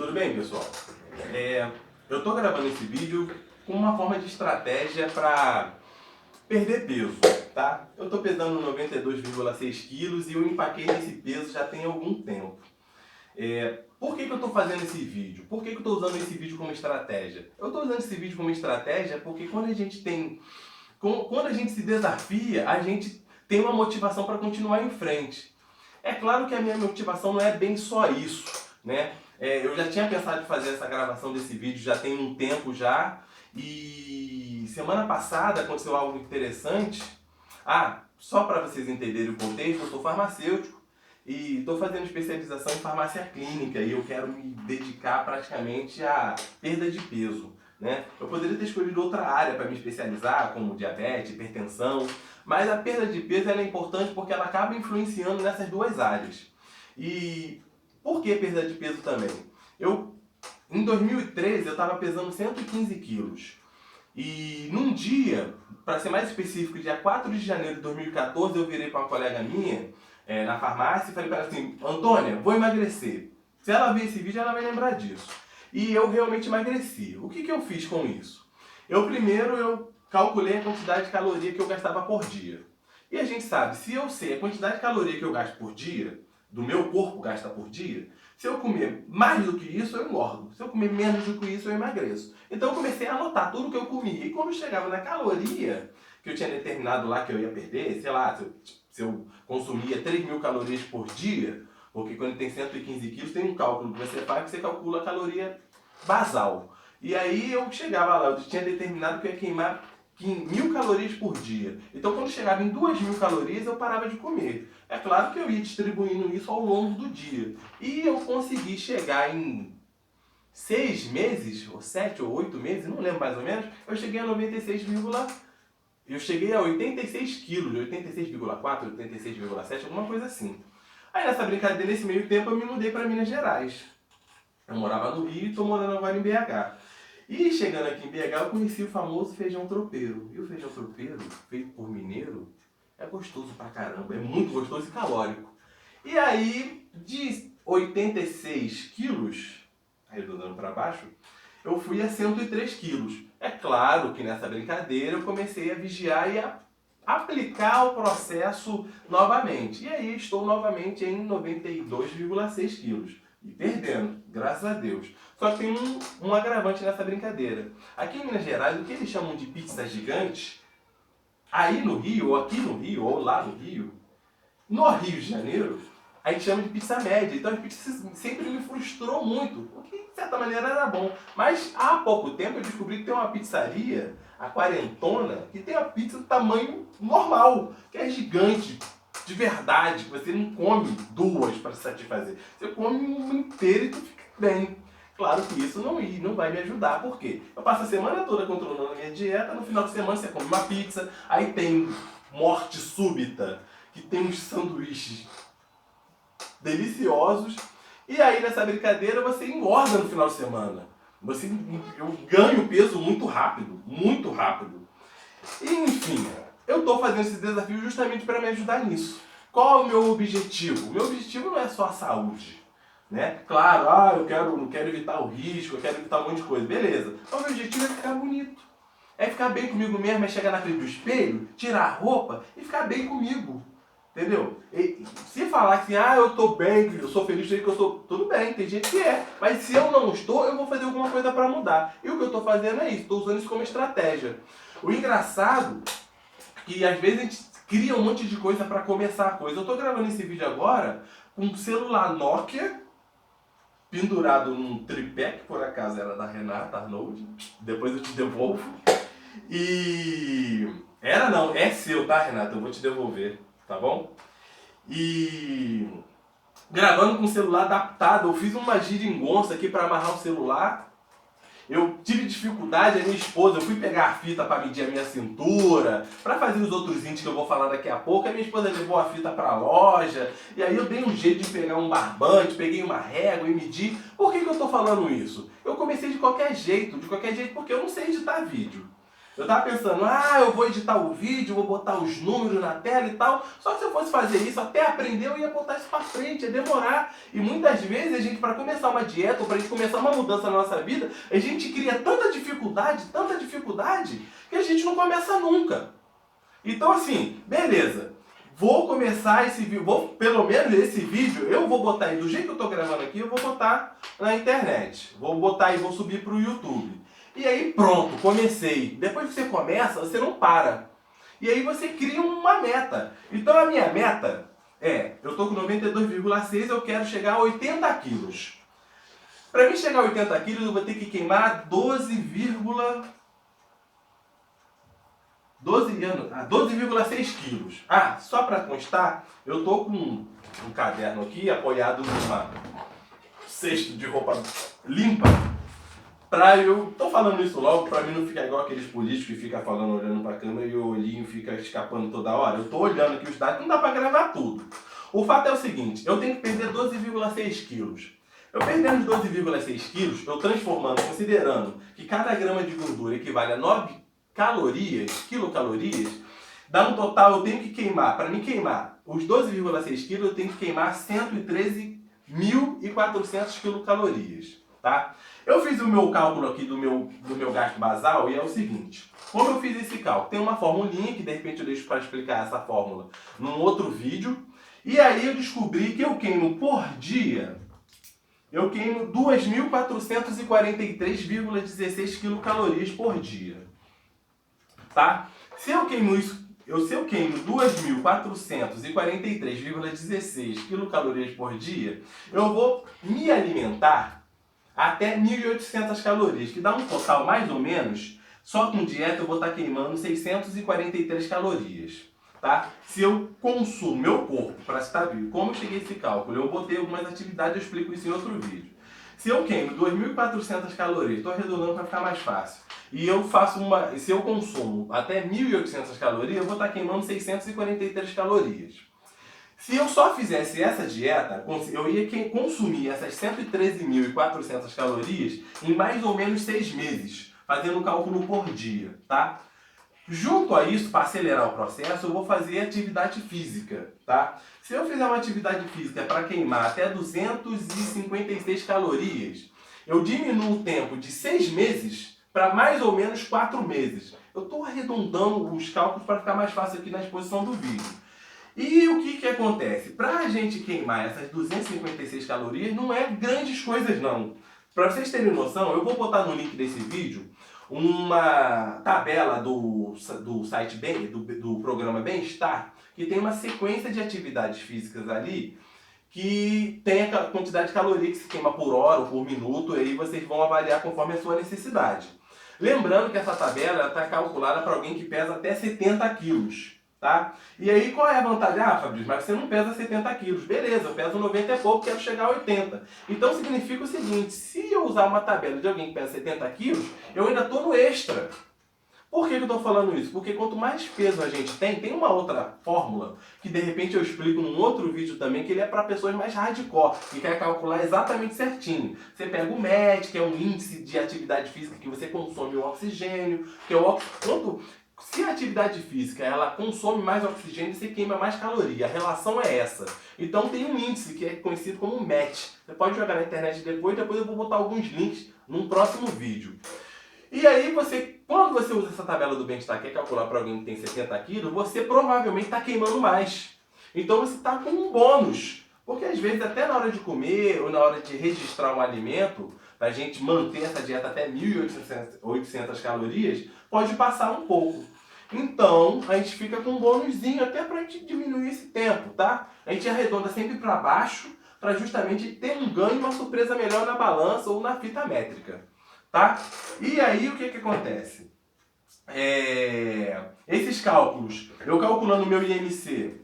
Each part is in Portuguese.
Tudo bem, pessoal? Eu estou gravando esse vídeo com uma forma de estratégia para perder peso, tá? Eu estou pesando 92,6 quilos e eu empaquei nesse peso já tem algum tempo. Por que eu estou fazendo esse vídeo? Por que eu estou usando esse vídeo como estratégia? Eu estou usando esse vídeo como estratégia porque quando a gente se desafia, a gente tem uma motivação para continuar em frente. É claro que a minha motivação não é bem só isso, né? Eu já tinha pensado em fazer essa gravação desse vídeo já tem um tempo já, e semana passada aconteceu algo interessante. Só para vocês entenderem o contexto, eu sou farmacêutico e estou fazendo especialização em farmácia clínica e eu quero me dedicar praticamente à perda de peso, né? Eu poderia ter escolhido outra área para me especializar, como diabetes, hipertensão, mas a perda de peso ela é importante porque ela acaba influenciando nessas duas áreas. E por que perda de peso também? Em 2013 eu estava pesando 115 quilos. E num dia, para ser mais específico, dia 4 de janeiro de 2014, eu virei para uma colega minha na farmácia e falei para ela assim: Antônia, vou emagrecer. Se ela ver esse vídeo, ela vai lembrar disso. E eu realmente emagreci. O que eu fiz com isso? Eu calculei a quantidade de caloria que eu gastava por dia. E a gente sabe, se eu sei a quantidade de caloria que eu gasto por dia, do meu corpo gasta por dia, se eu comer mais do que isso, eu engordo. Se eu comer menos do que isso, eu emagreço. Então eu comecei a anotar tudo que eu comia. E quando chegava na caloria que eu tinha determinado lá que eu ia perder, sei lá, se eu consumia 3.000 calorias por dia, porque quando tem 115 quilos tem um cálculo que você faz que você calcula a caloria basal. E aí eu chegava lá, eu tinha determinado que eu ia queimar 1.000 calorias por dia. Então quando chegava em 2.000 calorias eu parava de comer. É claro que eu ia distribuindo isso ao longo do dia. E eu consegui chegar em 6 meses, ou 7 ou 8 meses, não lembro mais ou menos, eu cheguei a 96, eu cheguei a 86 quilos, 86,4, 86,7, alguma coisa assim. Aí nessa brincadeira, nesse meio tempo, eu me mudei para Minas Gerais. Eu morava no Rio e estou morando agora em BH. E chegando aqui em BH, eu conheci o famoso feijão tropeiro. E o feijão tropeiro, feito por mineiro, é gostoso pra caramba, é muito gostoso e calórico. E aí, de 86 quilos, arredondando para baixo, eu fui a 103 quilos. É claro que nessa brincadeira eu comecei a vigiar e a aplicar o processo novamente. E aí estou novamente em 92,6 quilos. E perdendo, graças a Deus. Só que tem um agravante nessa brincadeira. Aqui em Minas Gerais, o que eles chamam de pizza gigante, aí no Rio, ou aqui no Rio, ou lá no Rio de Janeiro, a gente chama de pizza média. Então a pizza sempre me frustrou muito, o que de certa maneira era bom. Mas há pouco tempo eu descobri que tem uma pizzaria, a Quarentona, que tem a pizza do tamanho normal, que é gigante, de verdade, que você não come duas para se satisfazer. Você come uma inteira e tu fica bem. Claro que isso não vai me ajudar, por quê? Eu passo a semana toda controlando a minha dieta, no final de semana você come uma pizza, aí tem morte súbita, que tem uns sanduíches deliciosos, e aí nessa brincadeira você engorda no final de semana. Eu ganho peso muito rápido, muito rápido. E, enfim, eu estou fazendo esse desafio justamente para me ajudar nisso. Qual é o meu objetivo? O meu objetivo não é só a saúde, né? Claro, eu quero evitar o risco, eu quero evitar um monte de coisa, beleza. Então o meu objetivo é ficar bonito. É ficar bem comigo mesmo, é chegar na frente do espelho, tirar a roupa e ficar bem comigo. Entendeu? E se falar assim, eu tô bem, eu sou feliz, que eu sou, tudo bem, tem gente que é. Mas se eu não estou, eu vou fazer alguma coisa para mudar. E o que eu tô fazendo é isso, tô usando isso como estratégia. O engraçado é que às vezes a gente cria um monte de coisa para começar a coisa. Eu tô gravando esse vídeo agora com um celular Nokia pendurado num tripé, que por acaso era da Renata Arnold, depois eu te devolvo. É seu, tá, Renata? Eu vou te devolver, tá bom? E gravando com o celular adaptado, eu fiz uma geringonça aqui para amarrar o celular. Eu tive dificuldade, a minha esposa, eu fui pegar a fita para medir a minha cintura, para fazer os outros índices que eu vou falar daqui a pouco, a minha esposa levou a fita para a loja, e aí eu dei um jeito de pegar um barbante, peguei uma régua e medir. Por que eu estou falando isso? Eu comecei de qualquer jeito porque eu não sei editar vídeo. Eu tava pensando, eu vou editar o vídeo, vou botar os números na tela e tal. Só que se eu fosse fazer isso, até aprender, eu ia botar isso pra frente, ia demorar. E muitas vezes a gente, para começar uma dieta ou pra gente começar uma mudança na nossa vida, a gente cria tanta dificuldade, que a gente não começa nunca. Então assim, beleza. Vou começar esse vídeo, pelo menos esse vídeo, eu vou botar aí, do jeito que eu tô gravando aqui, eu vou botar na internet. Vou botar aí, vou subir pro YouTube. E aí pronto, comecei. Depois que você começa, você não para. E aí você cria uma meta. Então a minha meta eu tô com 92,6, eu quero chegar a 80 quilos. Para mim chegar a 80 quilos, eu vou ter que queimar 12,6 quilos. Só para constar, eu tô com um caderno aqui apoiado numa cesto de roupa limpa. Eu tô falando isso logo pra mim não ficar igual aqueles políticos que ficam falando, olhando pra câmera e o olhinho fica escapando toda hora. Eu tô olhando aqui os dados, não dá pra gravar tudo. O fato é o seguinte, eu tenho que perder 12,6 quilos. Eu perdendo 12,6 quilos, eu transformando, considerando que cada grama de gordura equivale a 9 quilocalorias, dá um total, eu tenho que queimar, para mim queimar os 12,6 quilos, eu tenho que queimar 113.400 quilocalorias, tá? Eu fiz o meu cálculo aqui do meu gasto basal e é o seguinte. Como eu fiz esse cálculo? Tem uma formulinha que de repente eu deixo para explicar essa fórmula num outro vídeo. E aí eu descobri que eu queimo por dia, eu queimo 2.443,16 quilocalorias por dia. Tá? Se eu queimo 2.443,16 quilocalorias por dia, eu vou me alimentar até 1.800 calorias, que dá um total mais ou menos, só com dieta eu vou estar queimando 643 calorias. Tá? Se eu consumo meu corpo para estar vivo, como eu cheguei a esse cálculo? Eu botei algumas atividades, eu explico isso em outro vídeo. Se eu queimo 2.400 calorias, estou arredondando para ficar mais fácil, e se eu consumo até 1.800 calorias, eu vou estar queimando 643 calorias. Se eu só fizesse essa dieta, eu ia consumir essas 113.400 calorias em mais ou menos 6 meses, fazendo um cálculo por dia, tá? Junto a isso, para acelerar o processo, eu vou fazer atividade física, tá? Se eu fizer uma atividade física para queimar até 256 calorias, eu diminuo o tempo de 6 meses para mais ou menos 4 meses. Eu estou arredondando os cálculos para ficar mais fácil aqui na exposição do vídeo. E o que acontece? Para a gente queimar essas 256 calorias não é grandes coisas não. Para vocês terem noção, eu vou botar no link desse vídeo uma tabela do site do programa Bem-Estar, que tem uma sequência de atividades físicas ali que tem a quantidade de caloria que se queima por hora ou por minuto, e aí vocês vão avaliar conforme a sua necessidade. Lembrando que essa tabela está calculada para alguém que pesa até 70 quilos. Tá? E aí qual é a vantagem? Fabrício, mas você não pesa 70 quilos. Beleza, eu peso 90 e pouco, quero chegar a 80. Então significa o seguinte, se eu usar uma tabela de alguém que pesa 70 quilos, eu ainda estou no extra. Por que eu estou falando isso? Porque quanto mais peso a gente tem uma outra fórmula, que de repente eu explico num outro vídeo também, que ele é para pessoas mais hardcore, que quer calcular exatamente certinho. Você pega o MET, que é um índice de atividade física que você consome o oxigênio, que é o se a atividade física ela consome mais oxigênio, você queima mais caloria. A relação é essa. Então tem um índice que é conhecido como MET. Você pode jogar na internet depois eu vou botar alguns links num próximo vídeo. E aí quando você usa essa tabela do Bem-Estar, que é calcular para alguém que tem 70 quilos, você provavelmente está queimando mais. Então você está com um bônus. Porque às vezes até na hora de comer ou na hora de registrar um alimento, para a gente manter essa dieta até 1.800 calorias, pode passar um pouco. Então, a gente fica com um bônusinho até para a gente diminuir esse tempo, tá? A gente arredonda sempre para baixo, para justamente ter um ganho, uma surpresa melhor na balança ou na fita métrica, tá? E aí, o que acontece? Esses cálculos, eu calculando o meu IMC,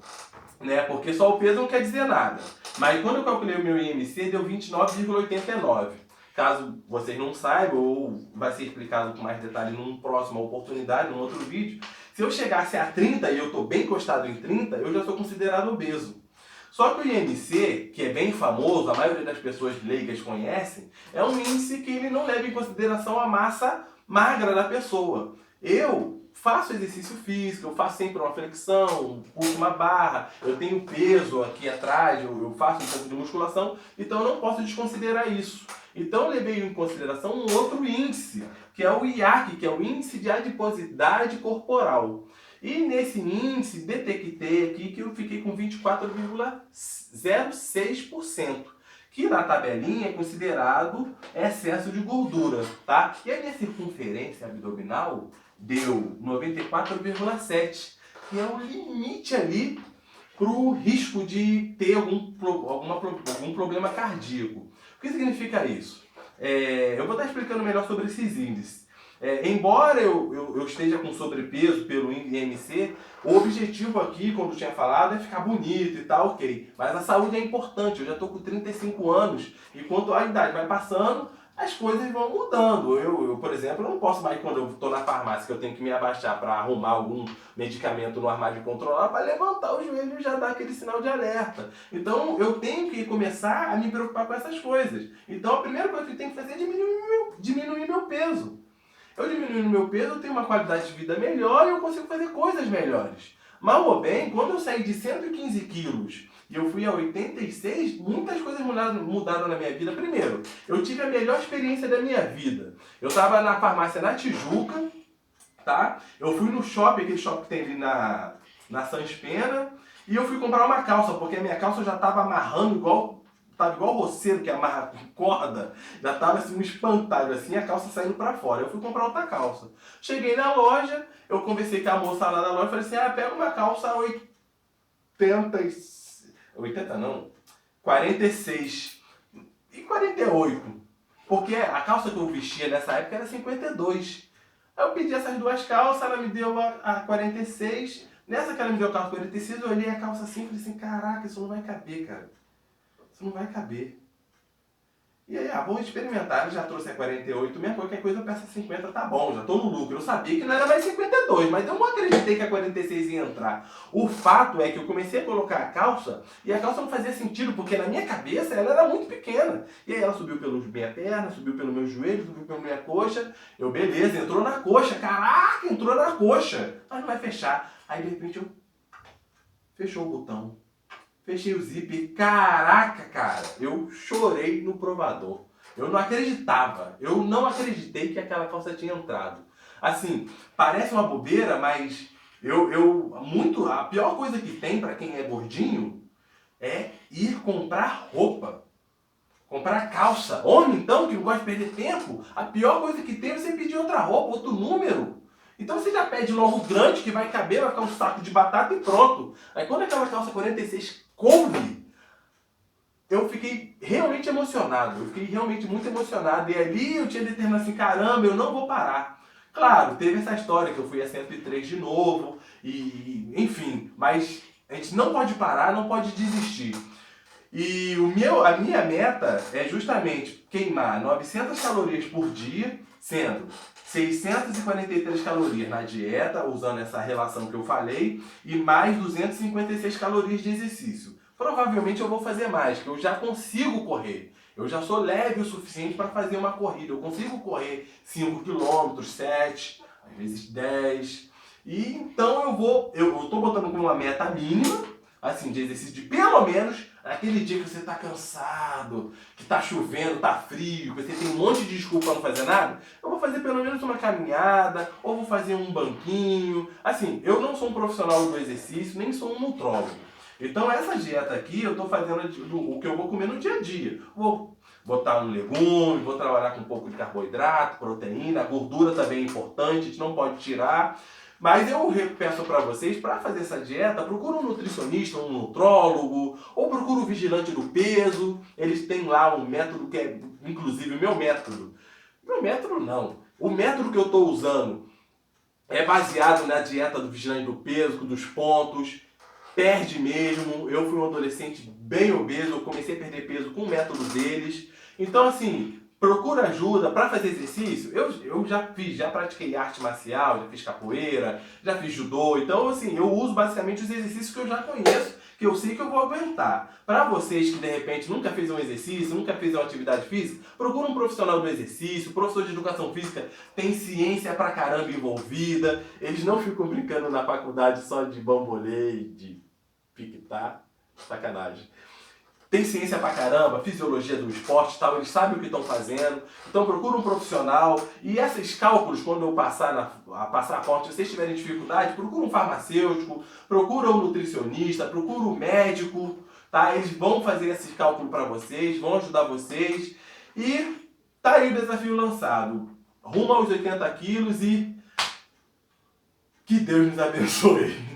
né? Porque só o peso não quer dizer nada. Mas quando eu calculei o meu IMC, deu 29,89. Caso vocês não saibam, ou vai ser explicado com mais detalhe numa próxima oportunidade, num outro vídeo, se eu chegasse a 30 e eu estou bem encostado em 30, eu já sou considerado obeso. Só que o IMC, que é bem famoso, a maioria das pessoas leigas conhecem, é um índice que ele não leva em consideração a massa magra da pessoa. eu faço exercício físico, eu faço sempre uma flexão, puxo uma barra, eu tenho peso aqui atrás, eu faço um pouco de musculação, então eu não posso desconsiderar isso. Então eu levei em consideração um outro índice, que é o IAC, que é o Índice de Adiposidade Corporal. E nesse índice detectei aqui que eu fiquei com 24,06%, que na tabelinha é considerado excesso de gordura, tá? E a minha circunferência abdominal deu 94,7, que é o limite ali para o risco de ter algum problema cardíaco. O que significa isso? Eu vou estar explicando melhor sobre esses índices. Embora eu esteja com sobrepeso pelo IMC, o objetivo aqui, como eu tinha falado, é ficar bonito e tal, ok. Mas a saúde é importante, eu já estou com 35 anos e quando a idade vai passando, as coisas vão mudando. Por exemplo, eu não posso mais, quando eu estou na farmácia, que eu tenho que me abaixar para arrumar algum medicamento no armário de controlar, para levantar o joelho e já dar aquele sinal de alerta. Então, eu tenho que começar a me preocupar com essas coisas. Então, a primeira coisa que eu tenho que fazer é diminuir meu peso. Eu diminuindo meu peso, eu tenho uma qualidade de vida melhor e eu consigo fazer coisas melhores. Mal ou bem, quando eu saí de 115 quilos e eu fui a 86, muitas coisas mudaram na minha vida. Primeiro, eu tive a melhor experiência da minha vida. Eu estava na farmácia na Tijuca, tá? Eu fui no shopping, aquele shopping que tem ali na Sans Pena, e eu fui comprar uma calça, porque a minha calça já estava amarrando igual roceiro que amarra com corda, já tava assim um espantalho, assim, a calça saindo pra fora. Eu fui comprar outra calça. Cheguei na loja, eu conversei com a moça lá da loja, falei assim, pega uma calça 46 e 48. Porque a calça que eu vestia nessa época era 52. Aí eu pedi essas duas calças, ela me deu a 46. Nessa que ela me deu a calça 46, eu olhei a calça assim e falei assim, caraca, isso não vai caber, cara. Isso não vai caber. E aí, vou experimentar, eu já trouxe a 48 mesmo, qualquer coisa eu peço a 50, tá bom, já tô no lucro. Eu sabia que não era mais 52, mas eu não acreditei que a 46 ia entrar. O fato é que eu comecei a colocar a calça, e a calça não fazia sentido, porque na minha cabeça ela era muito pequena. E aí ela subiu pela minha perna, subiu pelo meu joelho, subiu pela minha coxa. Eu, beleza, entrou na coxa, caraca, entrou na coxa. Mas não vai fechar. Aí de repente fechou o botão. Fechei o zíper, caraca, cara, eu chorei no provador. Eu não acreditava, eu não acreditei que aquela calça tinha entrado. Assim, parece uma bobeira, mas a pior coisa que tem pra quem é gordinho é ir comprar roupa. Comprar calça. Homem, então, que não gosta de perder tempo, a pior coisa que tem é você pedir outra roupa, outro número. Então você já pede logo grande, que vai caber, vai ficar um saco de batata e pronto. Aí quando aquela calça 46 coube, eu fiquei realmente emocionado. Eu fiquei realmente muito emocionado. E ali eu tinha determinado assim, caramba, eu não vou parar. Claro, teve essa história que eu fui a 103 de novo, enfim, mas a gente não pode parar, não pode desistir. E a minha meta é justamente queimar 900 calorias por dia, sendo 643 calorias na dieta, usando essa relação que eu falei, e mais 256 calorias de exercício. Provavelmente eu vou fazer mais, que eu já consigo correr. Eu já sou leve o suficiente para fazer uma corrida. Eu consigo correr 5 km, 7, às vezes 10. E então eu estou botando como uma meta mínima, assim, de exercício de pelo menos aquele dia que você está cansado, que está chovendo, está frio, que você tem um monte de desculpa para não fazer nada, eu vou fazer pelo menos uma caminhada, ou vou fazer um banquinho. Assim, eu não sou um profissional do exercício, nem sou um nutrólogo. Então essa dieta aqui eu estou fazendo o que eu vou comer no dia a dia. Vou botar um legume, vou trabalhar com um pouco de carboidrato, proteína, a gordura também é importante, a gente não pode tirar. Mas eu peço para vocês, para fazer essa dieta, procura um nutricionista, um nutrólogo, ou procura um vigilante do peso. Eles têm lá um método que é, inclusive, o meu método. Meu método não. O método que eu estou usando é baseado na dieta do vigilante do peso, dos pontos. Perde mesmo. Eu fui um adolescente bem obeso, eu comecei a perder peso com o método deles. Então, assim, procura ajuda para fazer exercício. Eu já pratiquei arte marcial, já fiz capoeira, já fiz judô. Então, assim, eu uso basicamente os exercícios que eu já conheço, que eu sei que eu vou aguentar. Para vocês que de repente nunca fez um exercício, nunca fez uma atividade física, procura um profissional do exercício, professor de educação física tem ciência pra caramba envolvida, eles não ficam brincando na faculdade só de bambolê e de piquetá, sacanagem. Tem ciência pra caramba, fisiologia do esporte e tal, eles sabem o que estão fazendo. Então procura um profissional. E esses cálculos, quando eu passar a porta, se vocês tiverem dificuldade, procura um farmacêutico, procura um nutricionista, procura um médico, tá? Eles vão fazer esses cálculos para vocês, vão ajudar vocês. E tá aí o desafio lançado. Rumo aos 80 quilos e que Deus nos abençoe.